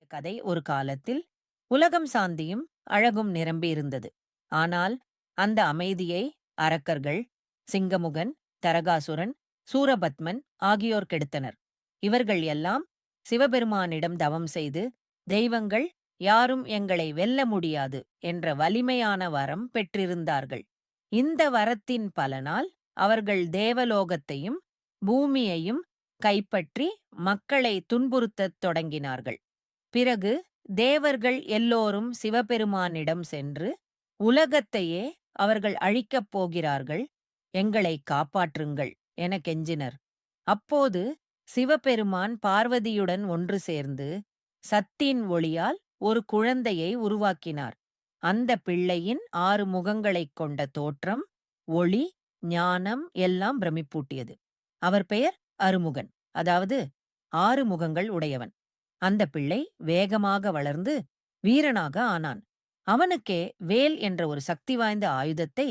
கதை ஒரு காலத்தில் உலகம் சாந்தியும் அழகும் நிரம்பி இருந்தது. ஆனால் அந்த அமைதியை அரக்கர்கள் சிங்கமுகன், தரகாசுரன், சூரபத்மன் ஆகியோர் கெடுத்தனர். இவர்கள் எல்லாம் சிவபெருமானிடம் தவம் செய்து, தெய்வங்கள் யாரும் எங்களை வெல்ல முடியாது என்ற வலிமையான வரம் பெற்றிருந்தார்கள். இந்த வரத்தின் பலனால் அவர்கள் தேவலோகத்தையும் பூமியையும் கைப்பற்றி மக்களை துன்புறுத்தத் தொடங்கினார்கள். பிறகு தேவர்கள் எல்லோரும் சிவபெருமானிடம் சென்று, உலகத்தையே அவர்கள் அழிக்கப் போகிறார்கள், எங்களை காப்பாற்றுங்கள் என கெஞ்சினர். அப்போது சிவபெருமான் பார்வதியுடன் ஒன்று சேர்ந்து சத்தின் ஒளியால் ஒரு குழந்தையை உருவாக்கினார். அந்த பிள்ளையின் 6 முகங்களைக் கொண்ட தோற்றம், ஒளி, ஞானம் எல்லாம் பிரமிப்பூட்டியது. அவர் பெயர் அருமுகன், அதாவது 6 முகங்கள் உடையவன். அந்த பிள்ளை வேகமாக வளர்ந்து வீரனாக ஆனான். அவனுக்கே வேல் என்ற ஒரு சக்தி வாய்ந்த ஆயுதத்தை